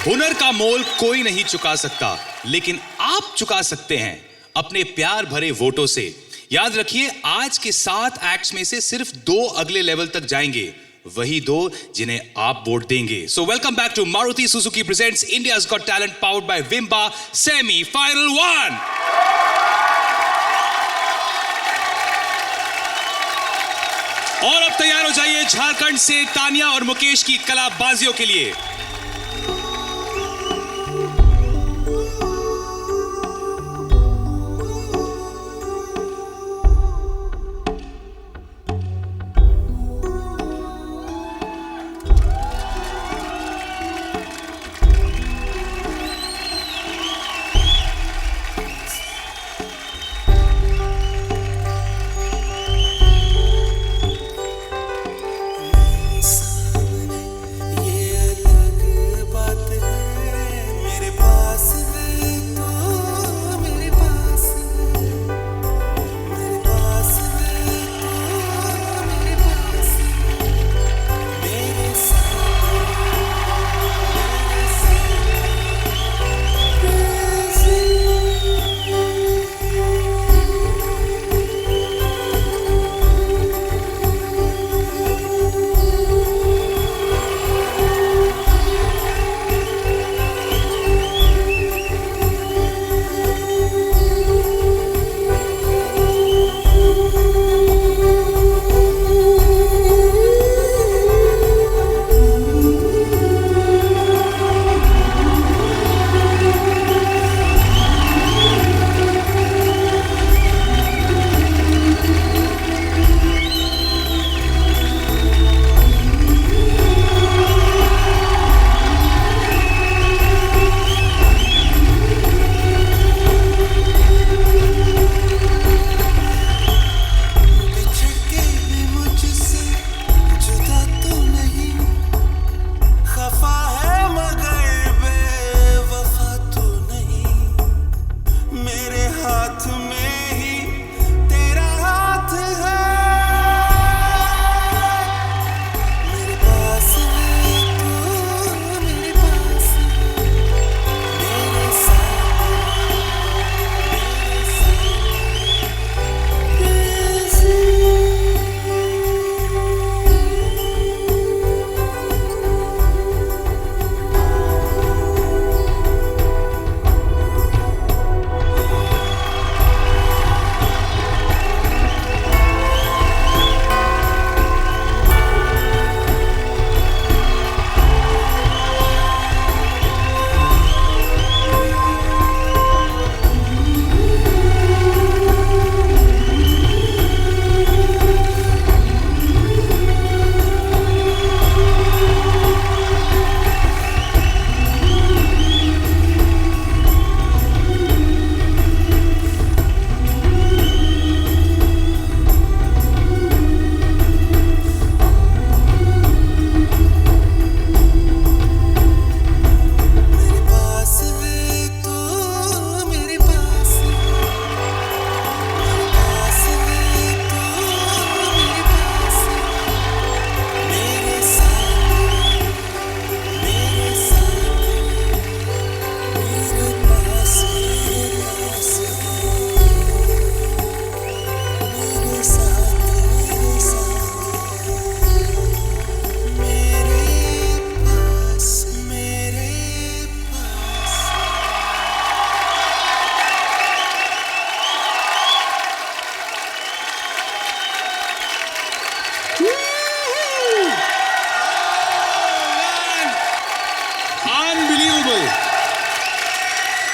हुनर का मोल कोई नहीं चुका सकता, लेकिन आप चुका सकते हैं अपने प्यार भरे वोटों से। याद रखिए, आज के 7 एक्ट्स में से सिर्फ 2 अगले लेवल तक जाएंगे, वही 2 जिन्हें आप वोट देंगे। So welcome back to Maruti Suzuki presents India's got talent powered by Vimba semifinal 1। और अब तैयार हो जाइए झारखंड से तानिया और मुकेश की कलाबाजियों के लिए।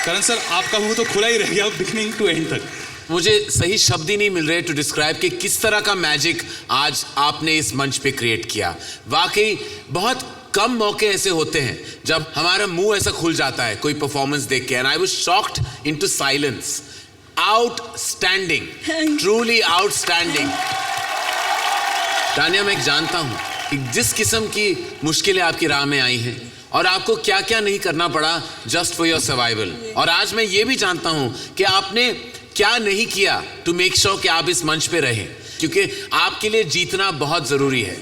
करण सर, आपका मुंह तो खुला ही रह गया बिगिनिंग टू एंड तक। मुझे सही शब्द ही नहीं मिल रहे टू डिस्क्राइब कि किस तरह का मैजिक आज आपने इस मंच पे क्रिएट किया। वाकई बहुत कम मौके ऐसे होते हैं जब हमारा मुंह ऐसा खुल जाता है कोई परफॉर्मेंस देख के, and I was shocked into silence. Outstanding, truly outstanding. Tania, मैं जानता हूं कि जिस किस्म की मुश्किलें आपकी राह में आई हैं और आपको क्या क्या नहीं करना पड़ा जस्ट फॉर योर सर्वाइवल, और आज मैं ये भी जानता हूं कि आपने क्या नहीं किया टू मेक श्योर कि आप इस मंच पे रहे। क्योंकि आपके लिए जीतना बहुत जरूरी है।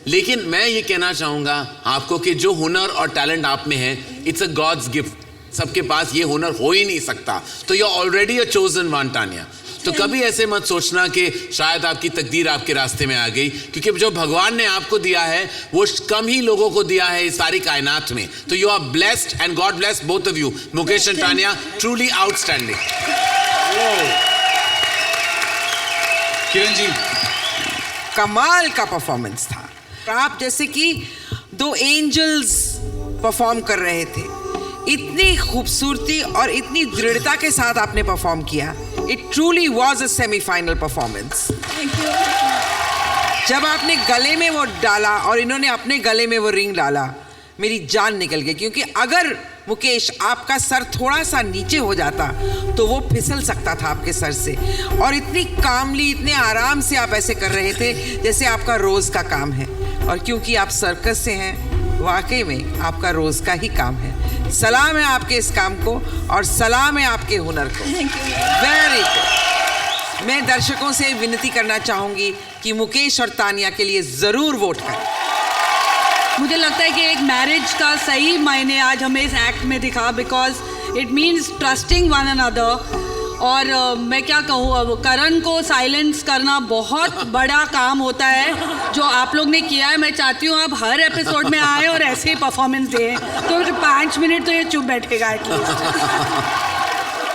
लेकिन मैं ये कहना चाहूंगा आपको कि जो हुनर और टैलेंट आप में है, इट्स अ गॉड्स गिफ्ट। सबके पास ये हुनर हो ही नहीं सकता। तो you are already a chosen one, Tania. तो कभी ऐसे मत सोचना कि शायद आपकी तकदीर आपके रास्ते में आ गई, क्योंकि जो भगवान ने आपको दिया है वो कम ही लोगों को दिया है इस सारी कायनात में। तो you are blessed and God bless both of you, Mukesh and Tania, truly outstanding. Kiran ji, कमाल का परफॉर्मेंस था। आप जैसे कि दो एंजल्स परफॉर्म कर रहे थे। इतनी खूबसूरती और इतनी दृढ़ता के साथ आपने परफॉर्म किया। It truly was a semifinal performance. जब आपने गले में वो डाला और इन्होंने अपने गले में वो रिंग डाला, मेरी जान निकल गई। क्योंकि अगर मुकेश आपका सर थोड़ा सा नीचे हो जाता तो वो फिसल सकता था आपके सर से। और इतनी कामली, इतने आराम से आप ऐसे कर रहे थे जैसे आपका रोज का काम है। और क्योंकि आप सर्कस से हैं, वाकई में आपका रोज का ही काम है। सलाम है आपके इस काम को और सलाम है आपके हुनर को। Very good. मैं दर्शकों से विनती करना चाहूंगी कि मुकेश और तानिया के लिए जरूर वोट करें। मुझे लगता है कि एक मैरिज का सही मायने आज हमें इस एक्ट में दिखा, because it means trusting one another. और मैं क्या कहूँ, अब करण को साइलेंस करना बहुत बड़ा काम होता है जो आप लोग ने किया है। मैं चाहती हूँ आप हर एपिसोड में आए और ऐसे ही परफॉर्मेंस दें, तो 5 मिनट तो ये चुप बैठेगा एटलीस्ट।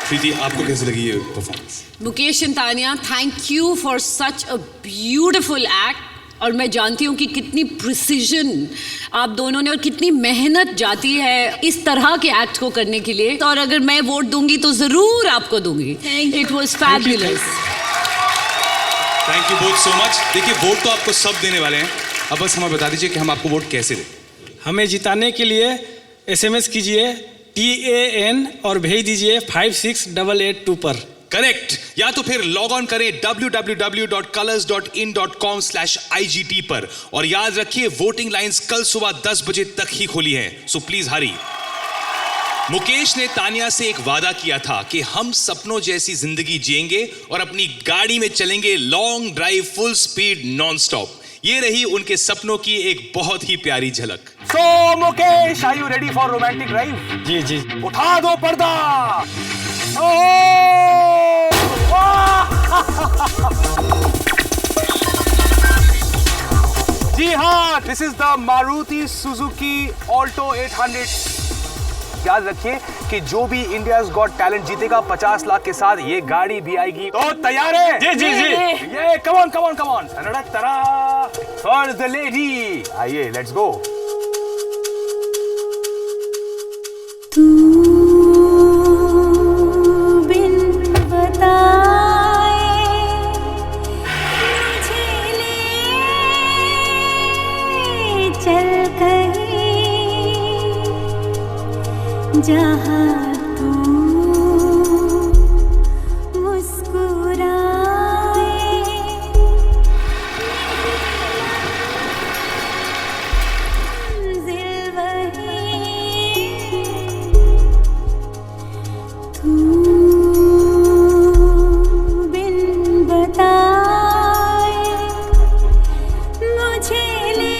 प्रीति, आपको कैसे लगी ये performance? Mukesh and Tania, thank you for such a beautiful act. और मैं जानती हूँ कि कितनी प्रिसीजन आप दोनों ने और कितनी मेहनत जाती है इस तरह के एक्ट को करने के लिए। और अगर मैं वोट दूंगी तो जरूर आपको दूंगी। It was fabulous. Thank you both so much. देखिए, वोट तो आपको सब देने वाले हैं। अब बस हमें बता दीजिए कि हम आपको वोट कैसे दें। हमें जिताने के लिए SMS कीजिए TAN और भेज दीजिए 56882 पर। करेक्ट। या तो फिर लॉग ऑन करें www.colors.in.com/IGT पर। और याद रखिए, वोटिंग लाइंस कल सुबह 10 बजे तक ही खुली हैं, सो प्लीज हरी। मुकेश ने तानिया से एक वादा किया था कि हम सपनों जैसी जिंदगी जिएंगे और अपनी गाड़ी में चलेंगे long drive, full speed, non stop. ये रही उनके सपनों की एक बहुत ही प्यारी झलक। So, Mukesh, are you ready for romantic drive? जी जी। उठा दो पर्दा। जी हाँ, this is the Maruti Suzuki Alto 800। याद रखिए कि जो भी इंडियाज गॉट टैलेंट जीतेगा 50 लाख के साथ ये गाड़ी भी आएगी। तो तैयार है? जी जी जी। ये कम ऑन। तरा फॉर द लेडी। आइए, लेट्स गो। तू बिन बताए मुझे ले चल कहीं, जहाँ तू मुस्कुराए। मंजिल वही, तू बिन बताए मुझे ले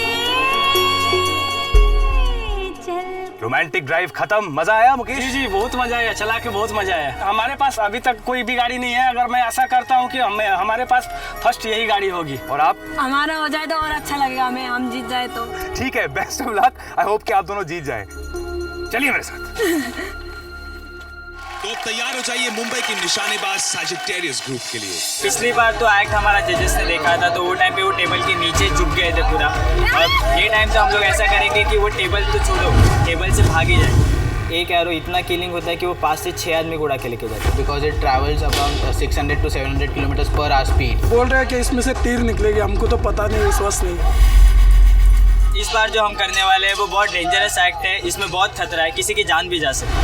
चल। रोमांटिक ड्राइव खत्म। मजा आया मुकेश? जी जी, बहुत मजा आया, चला के बहुत मजा आया। हमारे पास अभी तक कोई भी गाड़ी नहीं है। अगर मैं आशा करता हूँ कि हमारे पास फर्स्ट यही गाड़ी होगी। और आप? हमारा हो जाए तो और अच्छा लगेगा, हमें हम जीत जाए तो। ठीक है, best of luck. I hope कि आप दोनों जीत जाएं। चलिए मेरे साथ। तो अब तैयार हो जाइए मुंबई की निशानेबाज सैजिटेरियस ग्रुप के लिए। पिछली बार तो एक्ट हमारा जजेस ने देखा था, तो वो टाइम पे वो टेबल के नीचे झुक गए थे पूरा। और ये टाइम से हम लोग ऐसा करेंगे कि वो टेबल तो छोड़ो, टेबल से भागी जाए। एक एरो इतना किलिंग होता है कि वो 5 से 6 आदमी को उड़ा के लेके जाते हैं। Because it travels around 600 to 700 kilometre per hour speed. बोल रहे हैं कि इसमें से तीर निकलेगी, हमको तो पता नहीं, विश्वास नहीं। इस बार जो हम करने वाले हैं वो बहुत डेंजरस एक्ट है, इसमें बहुत खतरा है, किसी की जान भी जा सकती है।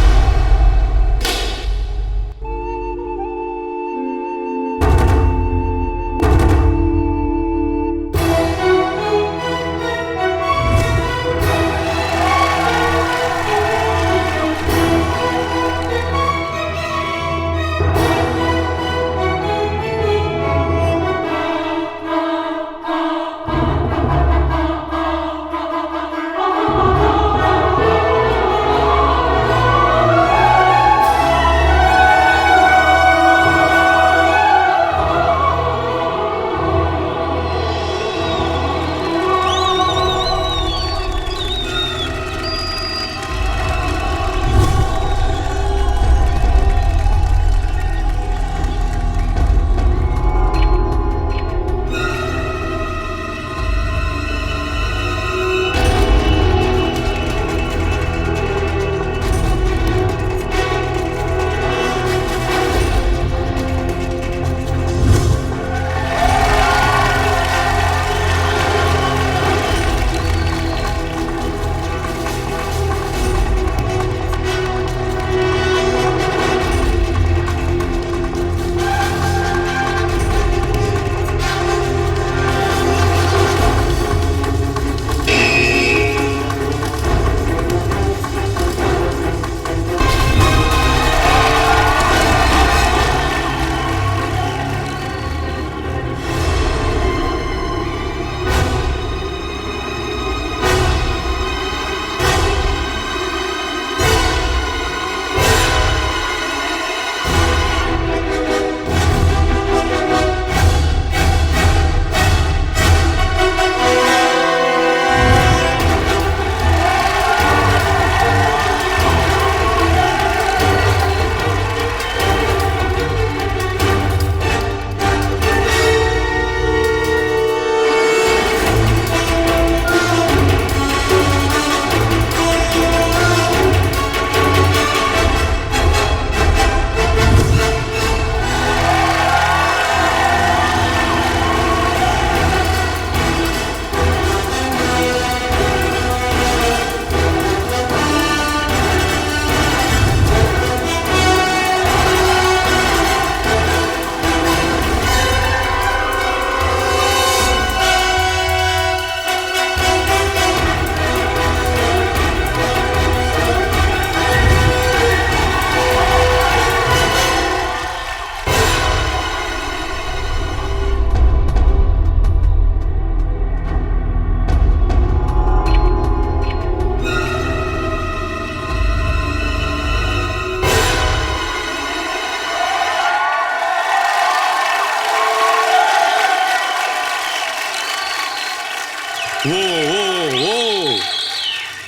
वो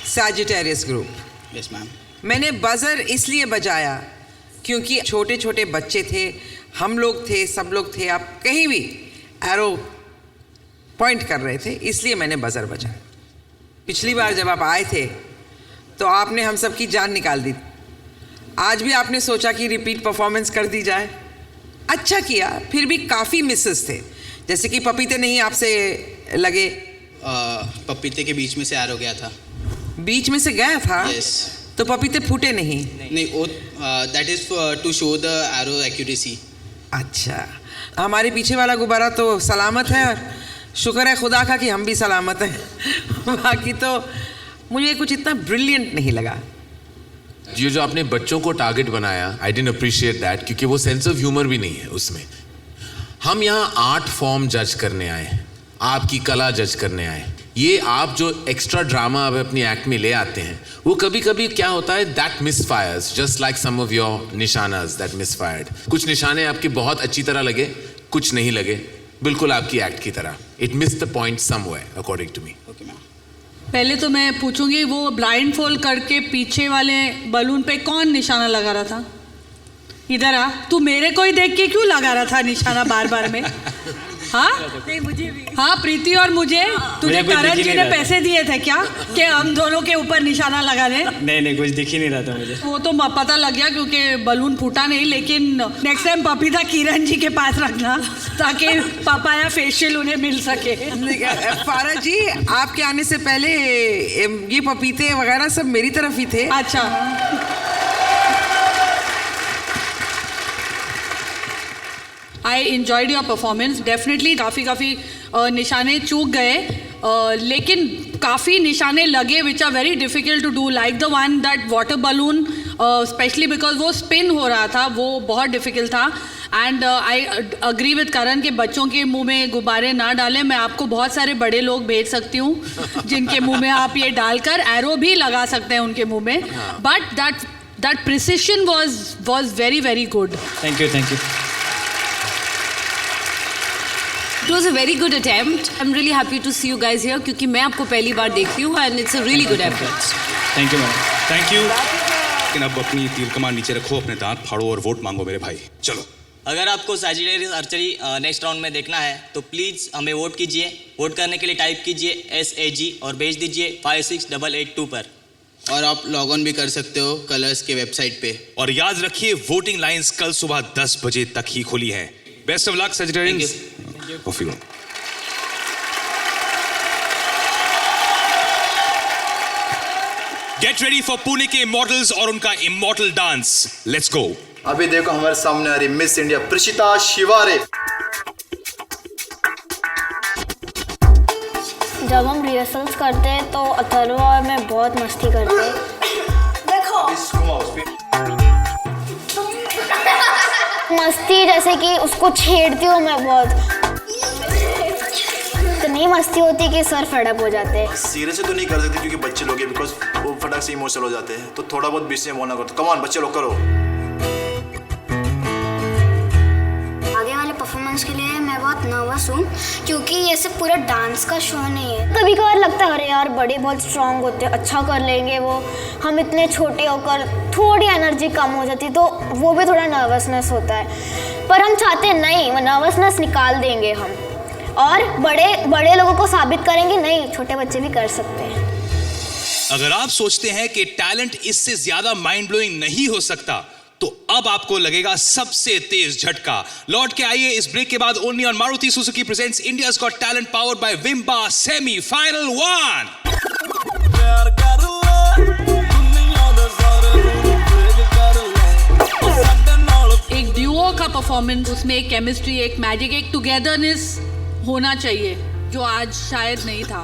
सैजिटेरियस ग्रुप। Yes ma'am. मैंने बजर इसलिए बजाया क्योंकि छोटे छोटे बच्चे थे, हम लोग थे, सब लोग थे, आप कहीं भी एरो पॉइंट कर रहे थे, इसलिए मैंने बजर बजाया। पिछली बार जब आप आए थे तो आपने हम सब की जान निकाल दी। आज भी आपने सोचा कि रिपीट परफॉर्मेंस कर दी जाए। अच्छा किया, फिर भी काफ़ी मिसेस थे, जैसे कि पपीते नहीं आपसे लगे। पपीते के बीच में से एरो गया था। बीच में से गया था? Yes. तो पपीते फूटे नहीं? नहीं, वो that is to show the arrow accuracy. अच्छा, हमारे पीछे वाला गुब्बारा तो सलामत है, और शुक्र है खुदा का कि हम भी सलामत हैं। बाकी तो मुझे कुछ इतना ब्रिलियंट नहीं लगा। ये जो आपने बच्चों को टारगेट बनाया, आई डिडंट अप्रिशिएट दैट, क्योंकि वो सेंस ऑफ ह्यूमर भी नहीं है उसमें। हम यहाँ आर्ट फॉर्म जज करने आए हैं, आपकी कला जज करने आए। ये आप जो एक्स्ट्रा ड्रामा अब अपनी एक्ट में ले आते हैं, वो कभी कभी क्या होता है, that misfires just like some of your निशानास दैट मिसफायर्ड। कुछ निशाने आपके बहुत अच्छी तरह लगे, कुछ नहीं लगे, बिल्कुल आपकी एक्ट की तरह। It miss the point somewhere according to me. Okay ma'am. पहले तो मैं पूछूंगी, वो ब्लाइंड फोल्ड करके पीछे वाले बलून पे कौन निशाना लगा रहा था? इधर आ, तू मेरे को ही देख के क्यों लगा रहा था निशाना बार बार में? हाँ नहीं, मुझे भी। हाँ, प्रीति और मुझे तुझे करण जी ने पैसे दिए थे क्या कि हम दोनों के ऊपर निशाना लगा दे? नहीं, कुछ दिख ही नहीं रहा था मुझे। वो तो पता लग गया क्योंकि बलून फूटा नहीं, लेकिन नेक्स्ट टाइम पपीता किरण जी के पास रखना ताकि पापाया फेशियल उन्हें मिल सके। फारा जी, आपके आने से पहले ये पपीते वगैरह सब मेरी तरफ ही थे। अच्छा, I enjoyed your performance definitely. काफ़ी निशाने चूक गए, लेकिन काफ़ी निशाने लगे which are very difficult to do, like the one that water balloon, specially because वो स्पिन हो रहा था, वो बहुत डिफिकल्ट था। And I agree with Karan के बच्चों के मुंह में गुब्बारे ना डालें। मैं आपको बहुत सारे बड़े लोग भेज सकती हूँ जिनके मुंह में आप ये डालकर एरो भी लगा सकते हैं उनके मुंह में, but that precision was very good. Thank you. It was a very good attempt. I'm really happy to see you guys here क्योंकि मैं आपको पहली बार देखती हूँ and it's a really good effort. Thank you ma'am. Thank you. लेकिन अब अपनी तीर कमान नीचे रखो, अपने दांत फाड़ो और वोट मांगो मेरे भाई। चलो। अगर आपको सैजिटेरियस आर्चरी नेक्स्ट राउंड में देखना है तो प्लीज़ हमें वोट कीजिए। वोट करने के लिए टाइप कीजिए SAG और भेज दीजिए 56882 पर। और आप लॉग ऑन भी कर सकते हो कलर्स के वेबसाइट पे। और याद रखिए, वोटिंग लाइंस कल सुबह 10 बजे तक ही खुली हैं। Best of luck Sagittarians. Off you go. Get ready for Pune के इमॉर्टल्स और उनका इमॉर्टल डांस। Let's go. अभी देखो हमारे सामने आ रही मिस इंडिया प्रशिता शिवारे। जब हम रिहर्सल्स करते हैं तो अथर्वा और मैं बहुत मस्ती करते हैं। देखो मस्ती, जैसे कि उसको छेड़ती हूँ मैं बहुत, इतनी मस्ती होती है कि सर फटअप हो जाते हैं। सीरियस तो नहीं कर सकते क्योंकि बच्चे लोग हैं, बिकॉज वो फटक से इमोशनल हो जाते हैं, तो थोड़ा बहुत बीच में बोलना करते। कम ऑन बच्चे लोग करो। आगे वाले परफॉर्मेंस के लिए मैं बहुत नर्वस हूँ क्योंकि ये सब पूरा डांस का शो नहीं है। कभी कभार लगता है अरे यार बड़े बहुत स्ट्रांग होते हैं, अच्छा कर लेंगे वो, हम इतने छोटे होकर थोड़ी एनर्जी कम हो जाती तो वो भी थोड़ा नर्वसनेस होता है, पर हम चाहते हैं नहीं, वो नर्वसनेस निकाल देंगे हम और बड़े लोगों को साबित करेंगे नहीं, छोटे बच्चे भी कर सकते हैं। अगर आप सोचते हैं कि टैलेंट इससे ज्यादा माइंड ब्लोइंग नहीं हो सकता, तो अब आपको लगेगा सबसे तेज झटका। लौट के आइए इस ब्रेक के बाद only on Maruti Suzuki presents India's got talent powered by Vimba semifinal 1। एक ड्यूओ का परफॉर्मेंस, उसमें एक केमिस्ट्री, एक मैजिक, एक टुगेदरनेस होना चाहिए जो आज शायद नहीं था।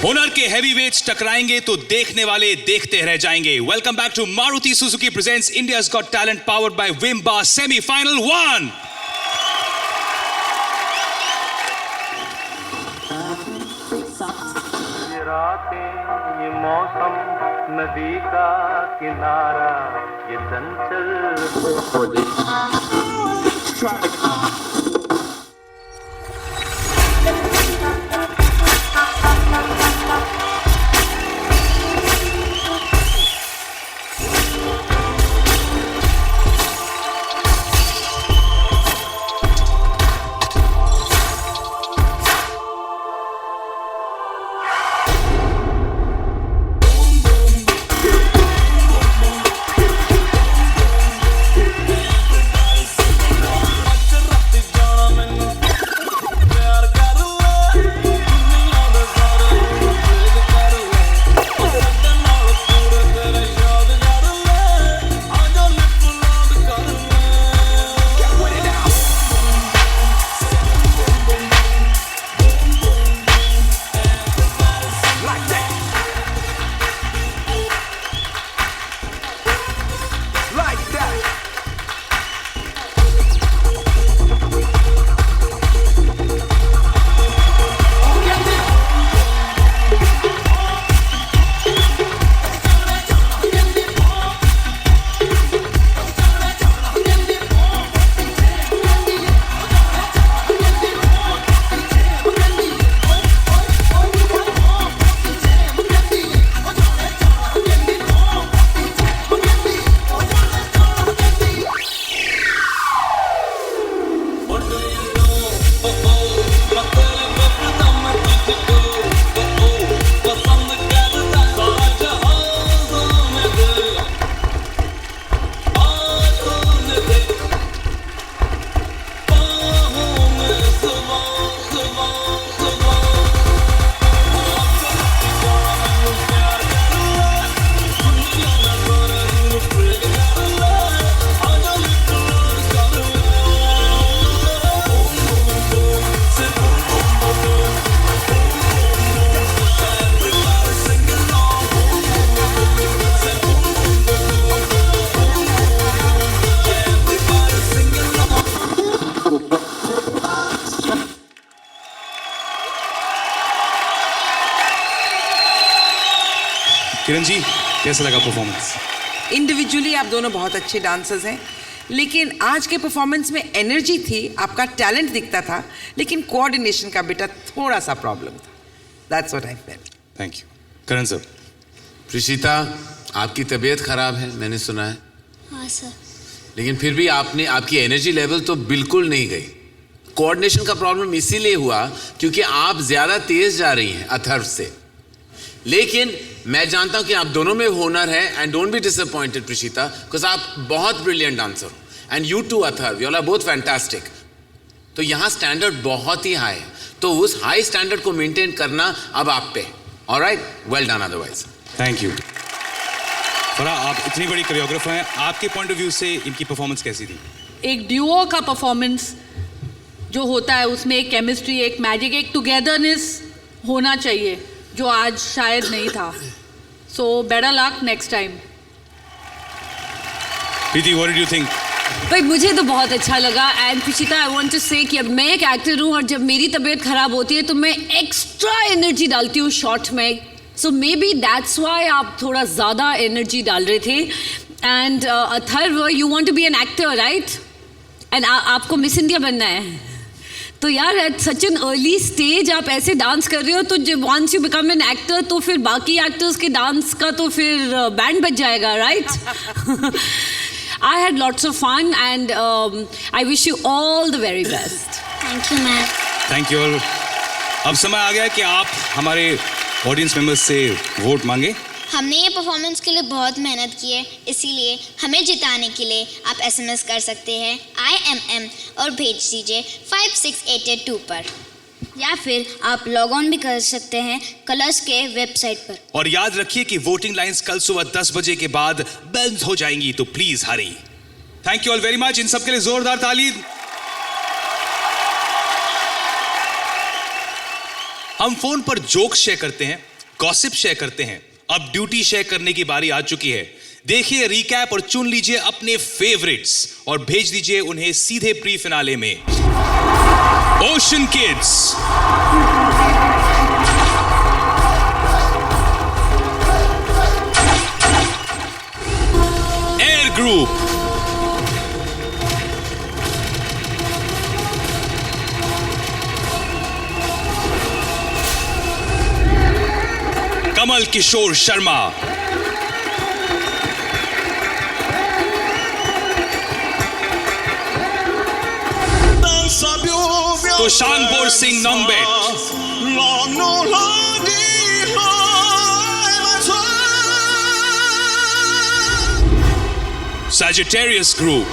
हुनर के हेवीवेट्स टकराएंगे तो देखने वाले देखते रह जाएंगे। Welcome back to Maruti Suzuki presents India's got talent powered by Vimba semifinal 1। ये रातें, ये मौसम, नदी का किनारा, ये चंचल किरण जी, कैसा लगा परफॉर्मेंस? इंडिविजुअली आप दोनों बहुत अच्छे डांसर्स हैं, लेकिन आज के परफॉर्मेंस में एनर्जी थी, आपका टैलेंट दिखता था, लेकिन कोऑर्डिनेशन का बेटा थोड़ा सा प्रॉब्लम था। That's what I felt. Thank you. Karan sir. Prishita, आपकी तबीयत खराब है, मैंने सुना है। हाँ सर। लेकिन फिर भी आपकी एनर्जी लेवल तो बिल्कुल नहीं गई। कोऑर्डिनेशन का प्रॉब्लम इसीलिए हुआ क्योंकि आप ज्यादा तेज जा रही हैं अथर्व से। लेकिन मैं जानता हूं कि आप दोनों में हुनर है, and don't be disappointed Prishita, because आप बहुत ब्रिलियंट डांसर हो, and you too Atharva, you are both fantastic. तो यहाँ स्टैंडर्ड बहुत ही हाई है, तो उस हाई स्टैंडर्ड को मेंटेन करना अब आप पे। Alright, well done otherwise. Thank you. Farah, आप इतनी बड़ी कोरियोग्राफर हैं, आपके पॉइंट ऑफ व्यू से इनकी परफॉर्मेंस कैसी थी? एक ड्यूओ का परफॉर्मेंस जो होता है उसमें एक केमिस्ट्री, एक मैजिक, एक टुगेदरनेस होना चाहिए जो आज शायद नहीं था। So better luck next time. Preeti, what did you think? भाई मुझे तो बहुत अच्छा लगा, एंड प्रिशिता आई वांट टू से कि अब मैं एक एक्टर हूँ और जब मेरी तबीयत खराब होती है तो मैं एक्स्ट्रा एनर्जी डालती हूँ शॉट में। So maybe that's why आप थोड़ा ज़्यादा एनर्जी डाल रहे थे। And Atharv, you want to be an actor right? And आपको मिस इंडिया बनना है। तो यार at such an early stage आप ऐसे डांस कर रहे हो, तो जब once you become an actor तो फिर बाकी एक्टर्स के डांस का तो फिर बैंड बज जाएगा right? I had lots of fun and I wish you all the very best. Thank you, ma'am. Thank you all. अब समय आ गया कि आप हमारे ऑडियंस मेंबर्स से वोट मांगे। हमने ये परफॉर्मेंस के लिए बहुत मेहनत की है, इसीलिए हमें जिताने के लिए आप SMS कर सकते हैं IMM और भेज दीजिए 56882 पर, या फिर आप लॉग ऑन भी कर सकते हैं कलर्स के वेबसाइट पर। और याद रखिए कि वोटिंग लाइंस कल सुबह 10 बजे के बाद बंद हो जाएंगी, तो please hurry. Thank you all very much. इन सब के लिए जोरदार ताली। हम फोन पर जोक्स शेयर करते हैं, गॉसिप शेयर करते हैं, अब ड्यूटी शेयर करने की बारी आ चुकी है। देखिए रिकैप और चुन लीजिए अपने फेवरेट्स और भेज दीजिए उन्हें सीधे प्री फिनाले में। Ocean kids, air group, Kamal Kishore Sharma, Tushangpur Singh Nongbet, Sagittarius Group,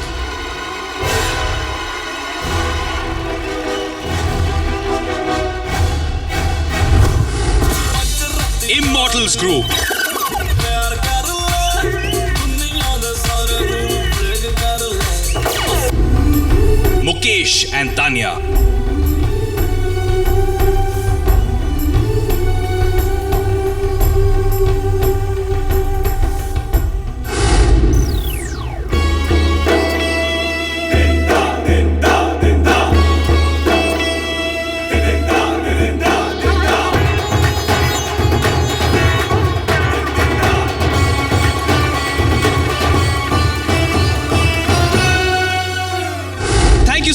Immortals Group, Mukesh and Tanya,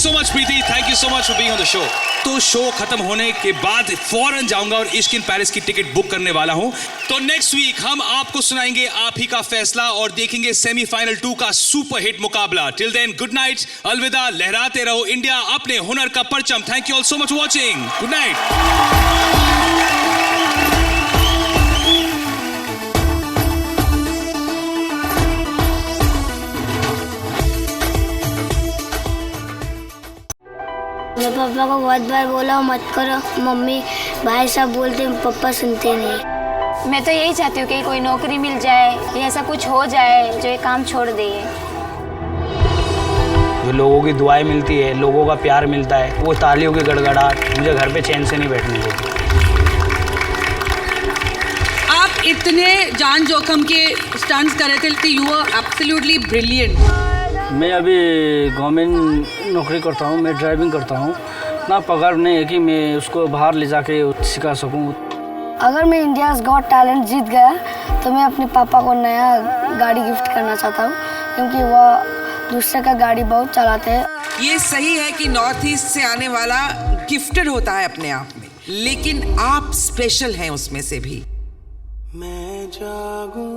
so much Preeti, thank you so much for being on the show. तो शो खत्म होने के बाद फौरन जाऊंगा और इश्क इन पेरिस की टिकट बुक करने वाला हूं। तो नेक्स्ट वीक हम आपको सुनाएंगे आप ही का फैसला और देखेंगे सेमीफाइनल 2 का सुपर हिट मुकाबला। टिल देन गुड नाइट, अलविदा, लहराते रहो इंडिया, अपने हुनर का परचम। Thank you all so much watching, good night. मैं पापा को बहुत बार बोला मत करो, मम्मी भाई सब बोलते हैं, पापा सुनते नहीं। मैं तो यही चाहती हूँ कि कोई नौकरी मिल जाए या ऐसा कुछ हो जाए जो ये काम छोड़ दे। जो लोगों की दुआएं मिलती है, लोगों का प्यार मिलता है, वो तालियों की गड़गड़ाहट मुझे घर पे चैन से नहीं बैठने देती। आप इतने जान जोखम के स्टंट्स कर रहे थे, यू आर एब्सोल्युटली ब्रिलियंट। मैं अभी गवर्नमेंट नौकरी करता हूँ, मैं ड्राइविंग करता हूँ, ना पगार नहीं है कि मैं उसको बाहर ले जाके सिखा सकूँ। अगर मैं इंडियाज़ गॉट टैलेंट जीत गया तो मैं अपने पापा को नया गाड़ी गिफ्ट करना चाहता हूँ, क्योंकि वो दूसरे का गाड़ी बहुत चलाते हैं। ये सही है कि नॉर्थ ईस्ट से आने वाला गिफ्टेड होता है अपने आप में, लेकिन आप स्पेशल हैं उसमें से भी। मैं जागूं